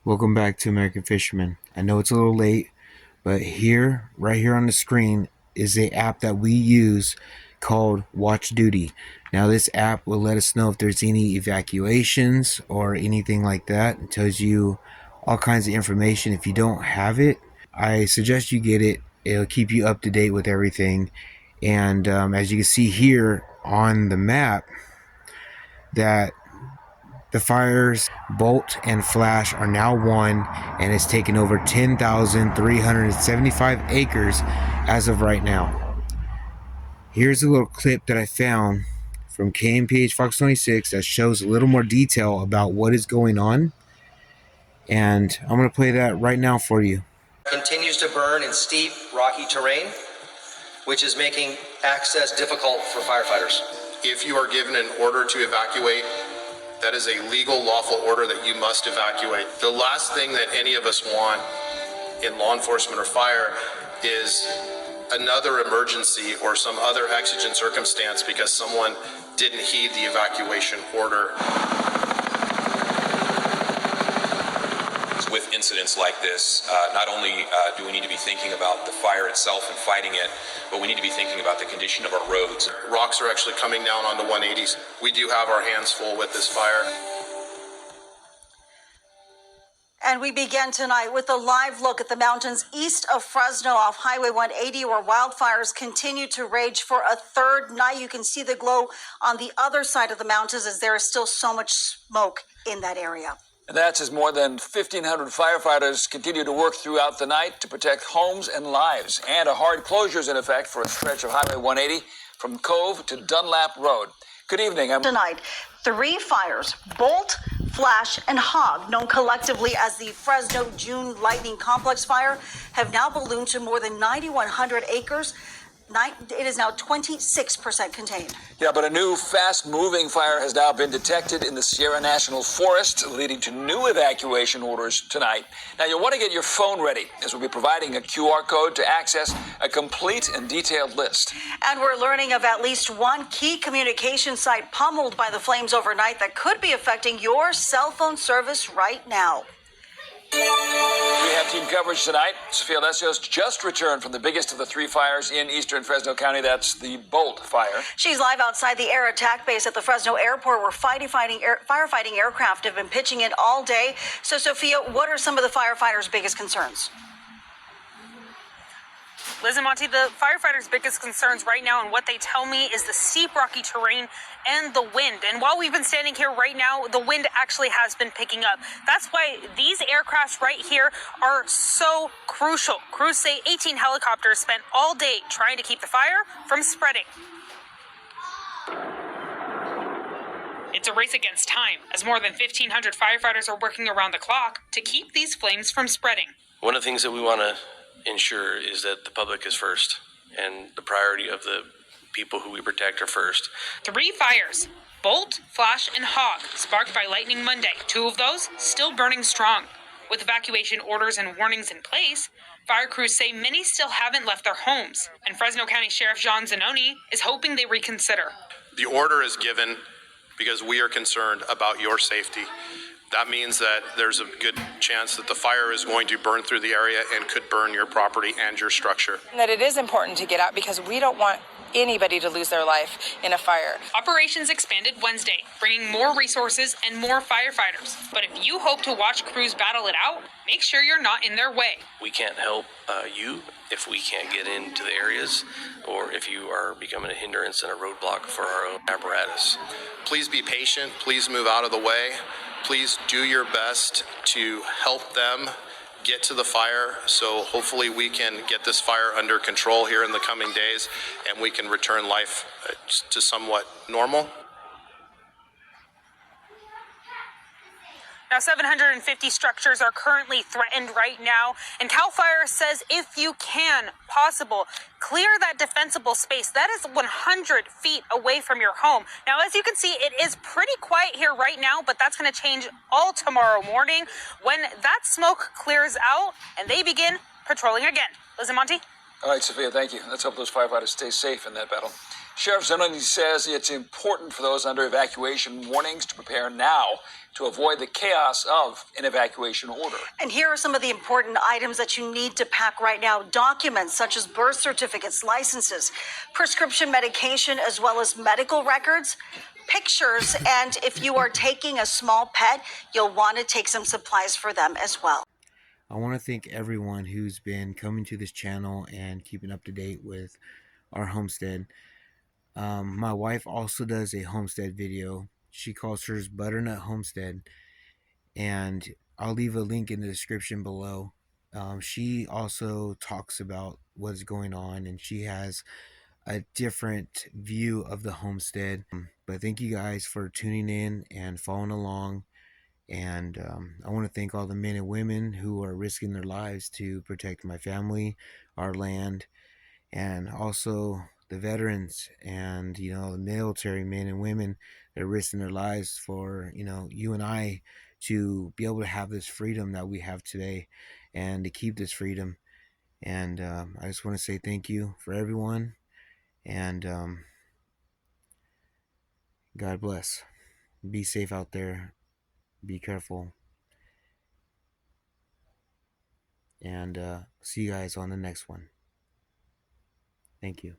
Welcome back to American Fisherman. I know it's a little late, but right here on the screen, is the app that we use called Watch Duty. Now, this app will let us know if there's any evacuations or anything like that. It tells you all kinds of information. If you don't have it, I suggest you get it. It'll keep you up to date with everything. And as you can see here on the map, that the fires, Bolt and Flash, are now won, and it's taken over 10,375 acres as of right now. Here's a little clip that I found from KMPH Fox 26 that shows a little more detail about what is going on, and I'm going to play that right now for you. Continues to burn in steep, rocky terrain, which is making access difficult for firefighters. If you are given an order to evacuate, that is a legal, lawful order that you must evacuate. The last thing that any of us want in law enforcement or fire is another emergency or some other exigent circumstance because someone didn't heed the evacuation order. With incidents like this, not only do we need to be thinking about the fire itself and fighting it, but we need to be thinking about the condition of our roads. Rocks are actually coming down onto 180s. We do have our hands full with this fire. And we begin tonight with a live look at the mountains east of Fresno off Highway 180, where wildfires continue to rage for a third night. You can see the glow on the other side of the mountains as there is still so much smoke in that area. And that's as more than 1,500 firefighters continue to work throughout the night to protect homes and lives. And a hard closure is in effect for a stretch of Highway 180 from Cove to Dunlap Road. Good evening. Tonight, 3 fires, Bolt, Flash, and Hog, known collectively as the Fresno June Lightning Complex Fire, have now ballooned to more than 9,100 acres. It is now 26% contained. Yeah, but a new fast-moving fire has now been detected in the Sierra National Forest, leading to new evacuation orders tonight. Now, you'll want to get your phone ready, as we'll be providing a QR code to access a complete and detailed list. And we're learning of at least one key communication site pummeled by the flames overnight that could be affecting your cell phone service right now. We have team coverage tonight. Sophia Alessios just returned from the biggest of the 3 fires in eastern Fresno County. That's the Bolt fire. She's live outside the air attack base at the Fresno airport, where firefighting aircraft have been pitching in all day. So, Sophia, what are some of the firefighters' biggest concerns? Liz and Monty, the firefighters' biggest concerns right now and what they tell me is the steep, rocky terrain and the wind. And while we've been standing here right now, the wind actually has been picking up. That's why these aircrafts right here are so crucial. Crews say 18 helicopters spent all day trying to keep the fire from spreading. It's a race against time, as more than 1,500 firefighters are working around the clock to keep these flames from spreading. One of the things that we want to ensure is that the public is first, and the priority of the people who we protect are first. 3 fires, Bolt, Flash, and Hog, sparked by lightning Monday. 2 of those still burning strong. With evacuation orders and warnings in place, fire crews say many still haven't left their homes, and Fresno County Sheriff John Zanoni is hoping they reconsider. The order is given because we are concerned about your safety. That means that there's a good chance that the fire is going to burn through the area and could burn your property and your structure. That it is important to get out because we don't want anybody to lose their life in a fire. Operations expanded Wednesday, bringing more resources and more firefighters. But if you hope to watch crews battle it out, make sure you're not in their way. We can't help you if we can't get into the areas, or if you are becoming a hindrance and a roadblock for our own apparatus. Please be patient. Please move out of the way. Please do your best to help them get to the fire, so hopefully we can get this fire under control here in the coming days and we can return life to somewhat normal. Now, 750 structures are currently threatened right now, and CAL FIRE says if you can, possible, clear that defensible space. That is 100 feet away from your home. Now, as you can see, it is pretty quiet here right now, but that's going to change all tomorrow morning when that smoke clears out and they begin patrolling again. Liz and Monty? All right, Sophia, thank you. Let's hope those firefighters stay safe in that battle. Sheriff Zanoni says it's important for those under evacuation warnings to prepare now to avoid the chaos of an evacuation order. And here are some of the important items that you need to pack right now. Documents such as birth certificates, licenses, prescription medication, as well as medical records, pictures, and if you are taking a small pet, you'll want to take some supplies for them as well. I want to thank everyone who's been coming to this channel and keeping up to date with our homestead. My wife also does a homestead video. She calls hers Butternut Homestead, and I'll leave a link in the description below. She also talks about what's going on, and she has a different view of the homestead. But thank you guys for tuning in and following along. And I want to thank all the men and women who are risking their lives to protect my family, our land, and also the veterans and, you know, the military men and women that are risking their lives for, you know, you and I to be able to have this freedom that we have today and to keep this freedom. And I just want to say thank you for everyone, and God bless. Be safe out there. Be careful. And see you guys on the next one. Thank you.